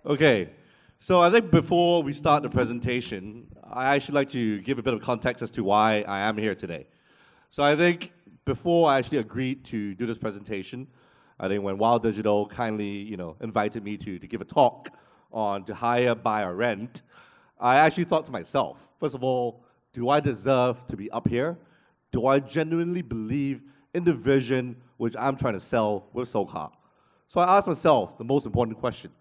Okay, so I think before we start the presentation, I actually like to give a bit of context as to why I am here today. So I think before I actually agreed to do this presentation, I think when Wild Digital kindly, invited me to give a talk on to hire, buy, or rent, I actually thought to myself, first of all, do I deserve to be up here? Do I genuinely believe in the vision which I'm trying to sell with SoCar? So I asked myself the most important question,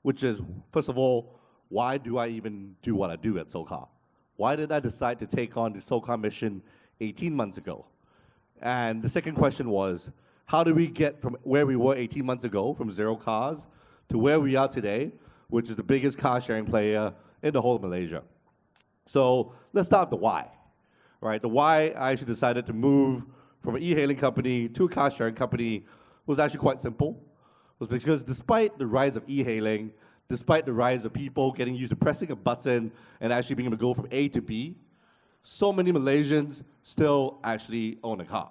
which is, first of all, why do I even do what I do at SoCar? Why did I decide to take on the SoCar mission 18 months ago? And the second question was, how do we get from where we were 18 months ago, from 0 cars, to where we are today, which is the biggest car sharing player in the whole of Malaysia? So let's start with the why. Right? The why I actually decided to move from an e-hailing company to a car sharing company was actually quite simple. Was because despite the rise of e-hailing, despite the rise of people getting used to pressing a button and actually being able to go from A to B, so many Malaysians still actually own a car.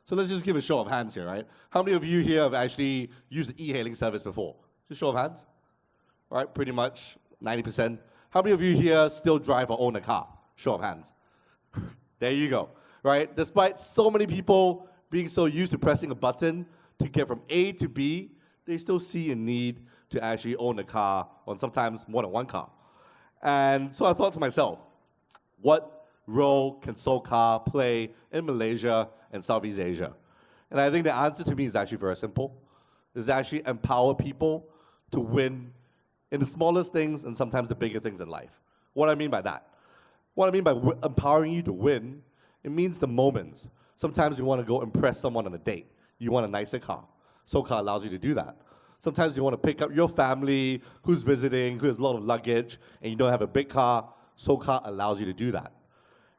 So let's just give a show of hands here, right? How many of you here have actually used the e-hailing service before? Just show of hands. Right, pretty much 90%. How many of you here still drive or own a car? Show of hands. There you go, right? Despite so many people being so used to pressing a button to get from A to B, they still see a need to actually own a car, or sometimes more than one car. And so I thought to myself, what role can SoCar play in Malaysia and Southeast Asia? And I think the answer to me is actually very simple. It's actually empower people to win in the smallest things and sometimes the bigger things in life. What I mean by that? What I mean by empowering you to win, it means the moments. Sometimes you want to go impress someone on a date. You want a nicer car. SoCar allows you to do that. Sometimes you want to pick up your family who's visiting, who has a lot of luggage, and you don't have a big car. SoCar allows you to do that.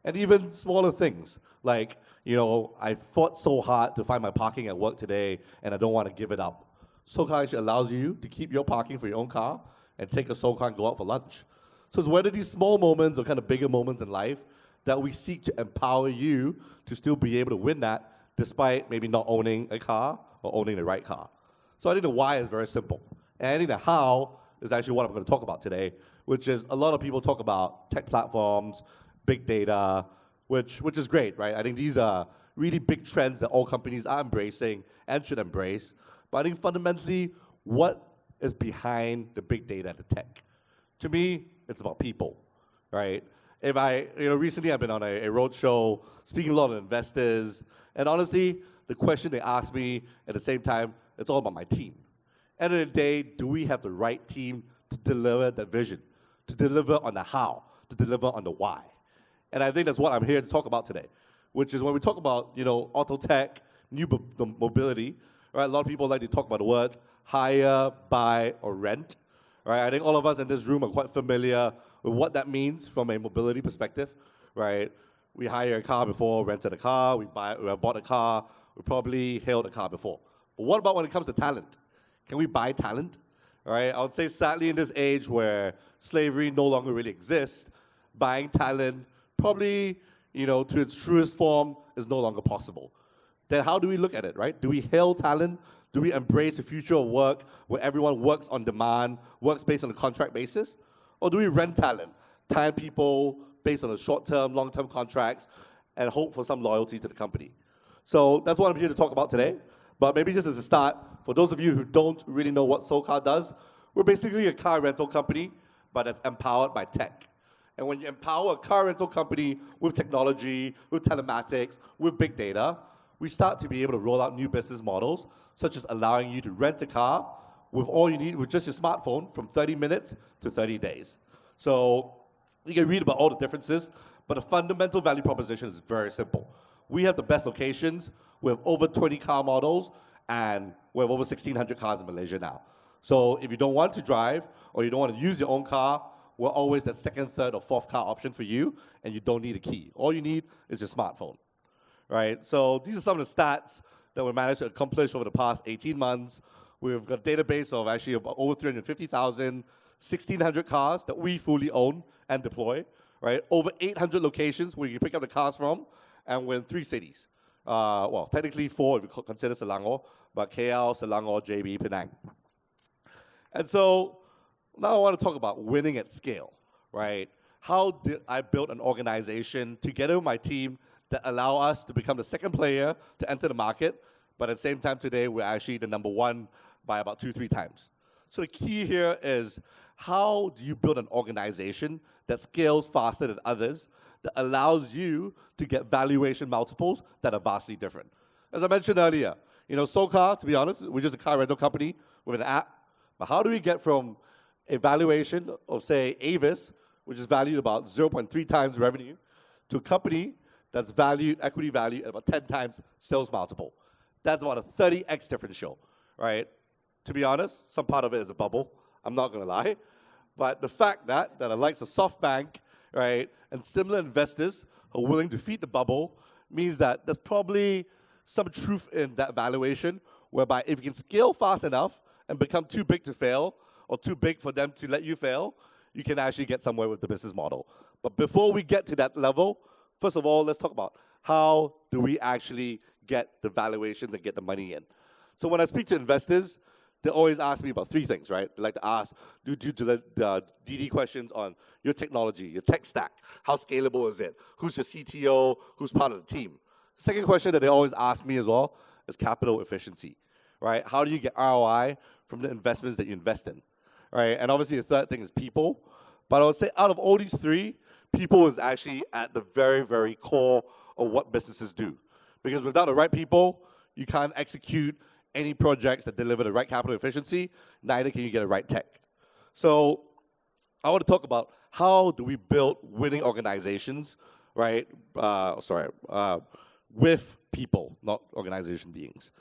And even smaller things, like, I fought so hard to find my parking at work today, and I don't want to give it up. SoCar actually allows you to keep your parking for your own car and take a SoCar and go out for lunch. So it's whether these small moments or kind of bigger moments in life that we seek to empower you to still be able to win that despite maybe not owning a car or owning the right car. So I think the why is very simple. And I think the how is actually what I'm going to talk about today, which is a lot of people talk about tech platforms, big data, which is great, right? I think these are really big trends that all companies are embracing and should embrace. But I think fundamentally, what is behind the big data and the tech? To me, it's about people, right? Recently I've been on a roadshow, speaking to a lot of investors, and honestly, the question they ask me at the same time, it's all about my team. End of the day, do we have the right team to deliver that vision, to deliver on the how, to deliver on the why? And I think that's what I'm here to talk about today, which is when we talk about, AutoTech, new mobility, right? A lot of people like to talk about the words hire, buy, or rent. Right, I think all of us in this room are quite familiar with what that means from a mobility perspective, right? We hire a car before, rented a car, we bought a car, we probably hailed a car before. But what about when it comes to talent? Can we buy talent? Right? I would say sadly in this age where slavery no longer really exists, buying talent probably, to its truest form is no longer possible. Then how do we look at it, right? Do we hail talent? Do we embrace a future of work where everyone works on demand, works based on a contract basis? Or do we rent talent, time people based on a short-term, long-term contracts, and hope for some loyalty to the company? So that's what I'm here to talk about today. But maybe just as a start, for those of you who don't really know what SoCar does, we're basically a car rental company, but it's empowered by tech. And when you empower a car rental company with technology, with telematics, with big data, we start to be able to roll out new business models, such as allowing you to rent a car with all you need, with just your smartphone, from 30 minutes to 30 days. So you can read about all the differences, but the fundamental value proposition is very simple. We have the best locations, we have over 20 car models, and we have over 1,600 cars in Malaysia now. So if you don't want to drive, or you don't want to use your own car, we're always the second, third, or fourth car option for you, and you don't need a key. All you need is your smartphone. Right? So these are some of the stats that we managed to accomplish over the past 18 months. We've got a database of actually about over 350,000, 1,600 cars that we fully own and deploy, right? Over 800 locations where you can pick up the cars from, and we're in 3 cities. Well, technically 4 if you consider Selangor, but KL, Selangor, JB, Penang. And so Now I want to talk about winning at scale, right? How did I build an organization together with my team that allow us to become the second player to enter the market, but at the same time today, we're actually the number one by about 2-3 times. So the key here is, how do you build an organization that scales faster than others, that allows you to get valuation multiples that are vastly different? As I mentioned earlier, SoCar, to be honest, we're just a car rental company with an app. But how do we get from a valuation of, say, Avis, which is valued about 0.3 times revenue, to a company that's valued, equity value, at about 10 times sales multiple? That's about a 30x differential, right? To be honest, some part of it is a bubble. I'm not going to lie. But the fact that the likes of SoftBank, right, and similar investors are willing to feed the bubble means that there's probably some truth in that valuation, whereby if you can scale fast enough and become too big to fail, or too big for them to let you fail, you can actually get somewhere with the business model. But before we get to that level, first of all, let's talk about how do we actually get the valuations and get the money in. So when I speak to investors, they always ask me about 3 things, right? They like to ask, do DD questions on your technology, your tech stack. How scalable is it? Who's your CTO? Who's part of the team? Second question that they always ask me as well is capital efficiency, right? How do you get ROI from the investments that you invest in, right? And obviously the third thing is people. But I would say out of all these 3, people is actually at the very, very core of what businesses do. Because without the right people, you can't execute any projects that deliver the right capital efficiency, neither can you get the right tech. So I want to talk about how do we build winning organizations, right? With people, not organization beings.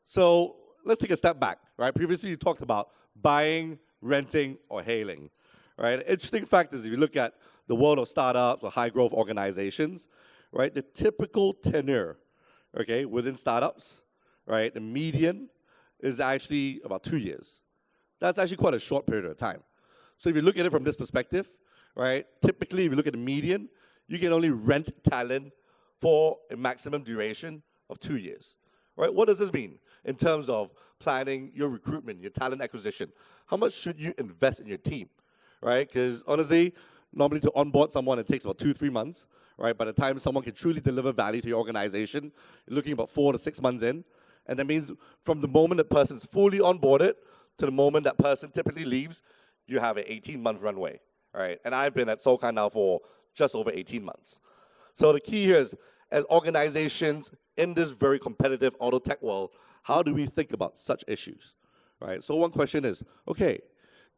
So let's take a step back, right? Previously you talked about buying, renting, or hailing, right? Interesting fact is if you look at the world of startups or high growth organizations, right? The typical tenure, okay, within startups, right, the median is actually about 2 years. That's actually quite a short period of time. So if you look at it from this perspective, right, typically if you look at the median, you can only rent talent for a maximum duration of 2 years, right? What does this mean in terms of planning your recruitment, your talent acquisition? How much should you invest in your team, right? Because honestly, normally to onboard someone, it takes about 2-3 months, right? By the time someone can truly deliver value to your organization, you're looking about 4 to 6 months in. And that means from the moment that person's fully onboarded to the moment that person typically leaves, you have an 18-month runway, right? And I've been at SoCar now for just over 18 months. So the key here is, as organizations in this very competitive AutoTech world, how do we think about such issues, right? So one question is, okay,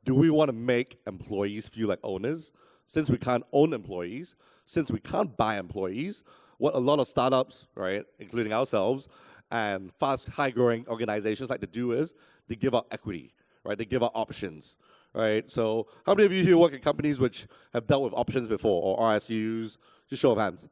do we want to make employees feel like owners? Since we can't own employees, since we can't buy employees, what a lot of startups, right, including ourselves, and fast, high-growing organizations like to do is they give out equity, right? They give out options, right? So how many of you here work in companies which have dealt with options before, or RSUs? Just show of hands.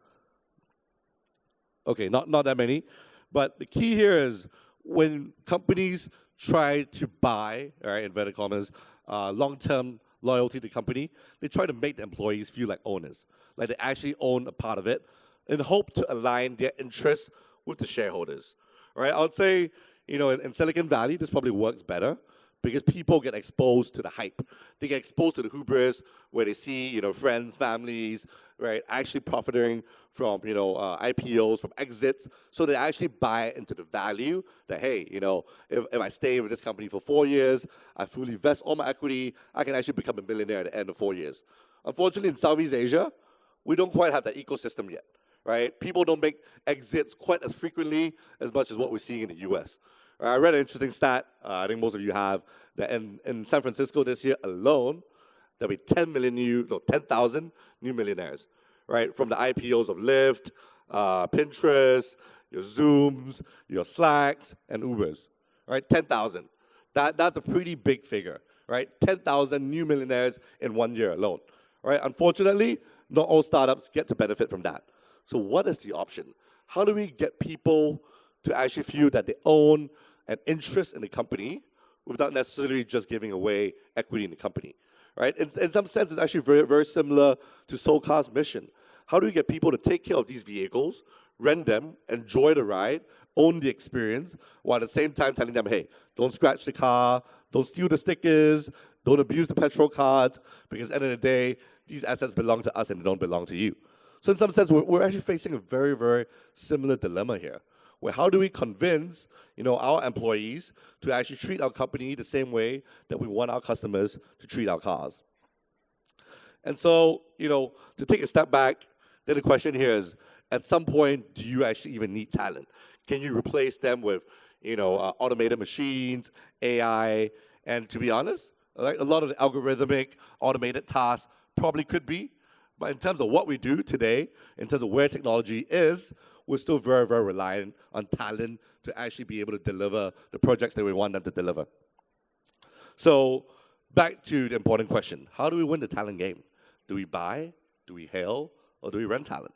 Okay, not that many. But the key here is when companies try to buy, right, inverted commas, long-term loyalty to the company, they try to make the employees feel like owners, like they actually own a part of it, in hope to align their interests with the shareholders, right? I would say, in Silicon Valley, this probably works better because people get exposed to the hype. They get exposed to the hubris where they see, friends, families, right, actually profiting from, IPOs, from exits. So they actually buy into the value that, hey, if I stay with this company for 4 years, I fully invest all my equity, I can actually become a millionaire at the end of 4 years. Unfortunately, in Southeast Asia, we don't quite have that ecosystem yet, right? People don't make exits quite as frequently as much as what we're seeing in the US. I read an interesting stat, I think most of you have, that in San Francisco this year alone, there'll be 10,000 new millionaires, right? From the IPOs of Lyft, Pinterest, your Zooms, your Slacks, and Ubers, right? 10,000. That's a pretty big figure, right? 10,000 new millionaires in 1 year alone, right? Unfortunately, not all startups get to benefit from that. So what is the option? How do we get people to actually feel that they own an interest in the company without necessarily just giving away equity in the company, right? In some sense, it's actually very, very similar to SoCar's mission. How do we get people to take care of these vehicles, rent them, enjoy the ride, own the experience, while at the same time telling them, hey, don't scratch the car, don't steal the stickers, don't abuse the petrol cards, because at the end of the day, these assets belong to us and they don't belong to you. So in some sense, we're actually facing a very, very similar dilemma here, where how do we convince our employees to actually treat our company the same way that we want our customers to treat our cars? And so, to take a step back, then the question here is, at some point, do you actually even need talent? Can you replace them with, automated machines, AI? And to be honest, like a lot of the algorithmic, automated tasks probably could be. But in terms of what we do today, in terms of where technology is, we're still very, very reliant on talent to actually be able to deliver the projects that we want them to deliver. So back to the important question. How do we win the talent game? Do we buy, do we hail, or do we rent talent?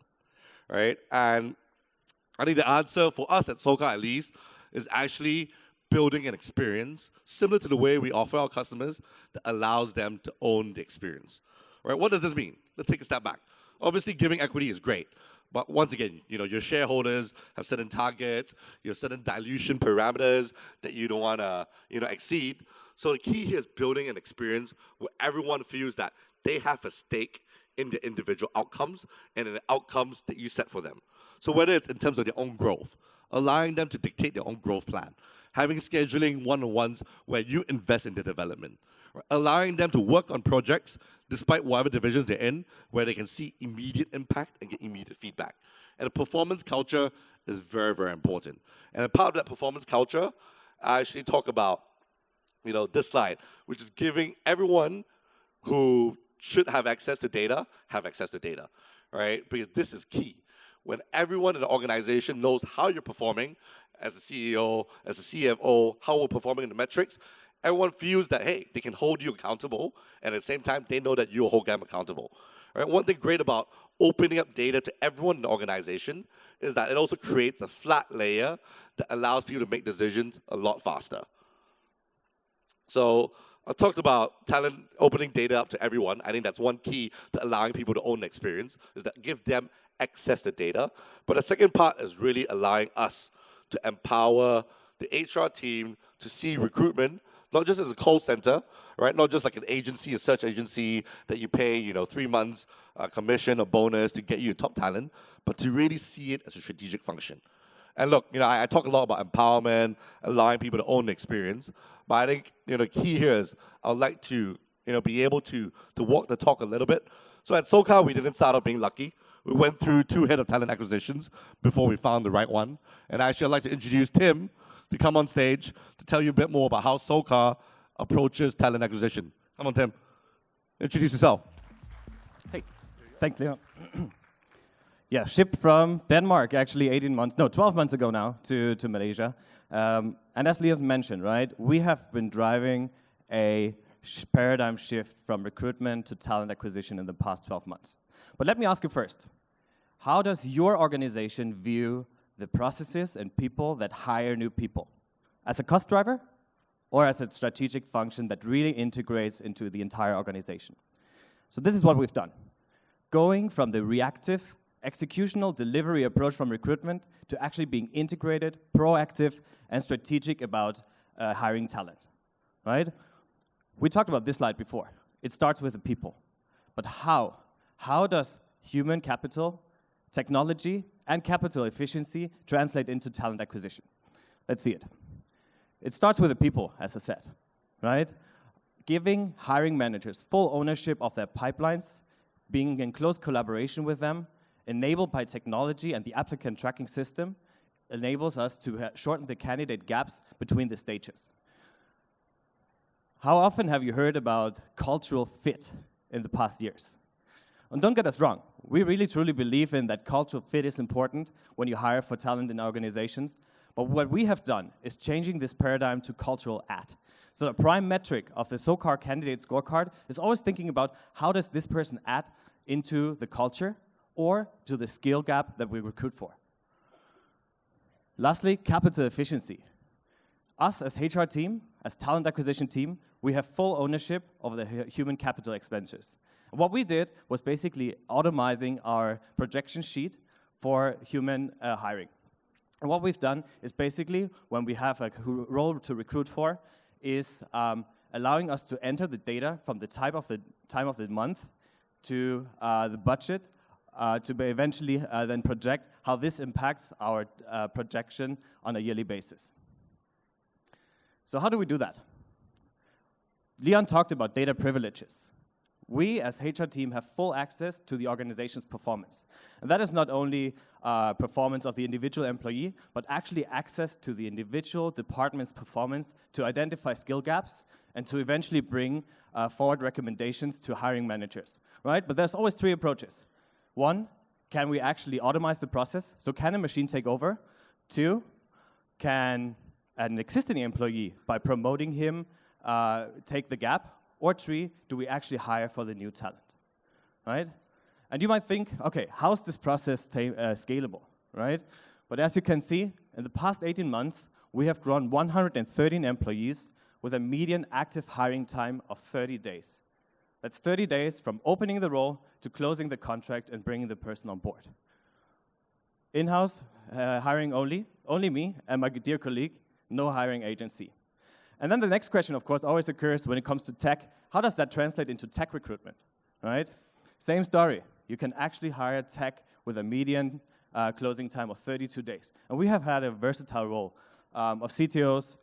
Right? And I think the answer for us at SoCar at least is actually building an experience similar to the way we offer our customers that allows them to own the experience. Right? What does this mean? Let's take a step back. Obviously, giving equity is great. But once again, your shareholders have certain targets, you have certain dilution parameters that you don't want to, exceed. So the key here is building an experience where everyone feels that they have a stake in the individual outcomes and in the outcomes that you set for them. So whether it's in terms of their own growth, allowing them to dictate their own growth plan, having scheduling one-on-ones where you invest in their development, allowing them to work on projects despite whatever divisions they're in, where they can see immediate impact and get immediate feedback. And a performance culture is very, very important. And a part of that performance culture, I actually talk about, this slide, which is giving everyone who should have access to data, right? Because this is key. When everyone in the organization knows how you're performing, as a CEO, as a CFO, how we're performing in the metrics, everyone feels that, hey, they can hold you accountable, and at the same time, they know that you'll hold them accountable. Right? One thing great about opening up data to everyone in the organization is that it also creates a flat layer that allows people to make decisions a lot faster. So I talked about talent opening data up to everyone. I think that's one key to allowing people to own the experience, is that give them access to data. But the second part is really allowing us to empower the HR team to see recruitment not just as a call center, right? Not just like an agency, a search agency that you pay, 3 months commission or bonus to get you top talent, but to really see it as a strategic function. And look, I talk a lot about empowerment, allowing people to own the experience, but I think, the key here is I'd like to, be able to walk the talk a little bit. So at SoCar, we didn't start out being lucky. We went through 2 head of talent acquisitions before we found the right one. And actually, I'd like to introduce Tim to come on stage to tell you a bit more about how SoCar approaches talent acquisition. Come on, Tim. Introduce yourself. Hey, thanks, Leon. Yeah, shipped from Denmark actually 12 months ago now to Malaysia. And as Leon mentioned, right, we have been driving a paradigm shift from recruitment to talent acquisition in the past 12 months. But let me ask you first, how does your organization view the processes and people that hire new people? As a cost driver or as a strategic function that really integrates into the entire organization? So this is what we've done. Going from the reactive, executional delivery approach from recruitment to actually being integrated, proactive, and strategic about hiring talent, right? We talked about this slide before. It starts with the people. But how? How does human capital, technology, and capital efficiency translate into talent acquisition? Let's see it. It starts with the people, as I said, right? Giving hiring managers full ownership of their pipelines, being in close collaboration with them, enabled by technology and the applicant tracking system, enables us to shorten the candidate gaps between the stages. How often have you heard about cultural fit in the past years? And don't get us wrong, we really truly believe in that cultural fit is important when you hire for talent in organizations. But what we have done is changing this paradigm to cultural add. So the prime metric of the SoCar candidate scorecard is always thinking about how does this person add into the culture or to the skill gap that we recruit for. Lastly, capital efficiency. Us as HR team, as talent acquisition team, we have full ownership of the human capital expenditures. And what we did was basically automizing our projection sheet for human hiring. And what we've done is basically, when we have a role to recruit for, is allowing us to enter the data from the time of the month to the budget to be eventually then project how this impacts our projection on a yearly basis. So how do we do that? Leon talked about data privileges. We, as HR team, have full access to the organization's performance. And that is not only performance of the individual employee, but actually access to the individual department's performance to identify skill gaps and to eventually bring forward recommendations to hiring managers, right? But there's always three approaches. One, can we actually automate the process? So can a machine take over? Two, can an existing employee, by promoting him, take the gap? Or three, do we actually hire for the new talent, right? And you might think, okay, how is this process scalable, right? But as you can see, in the past 18 months, we have grown 113 employees with a median active hiring time of 30 days. That's 30 days from opening the role to closing the contract and bringing the person on board. In-house hiring only me and my dear colleague, no hiring agency. And then the next question, of course, always occurs when it comes to tech. How does that translate into tech recruitment, right? Same story. You can actually hire tech with a median closing time of 32 days. And we have had a versatile role of CTOs,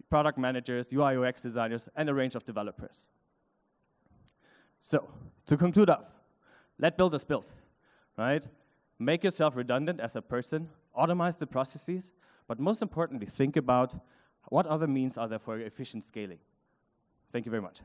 product managers, UI UX designers, and a range of developers. So, to conclude off, let builders build, right? Make yourself redundant as a person, automate the processes, but most importantly, think about what other means are there for efficient scaling. Thank you very much.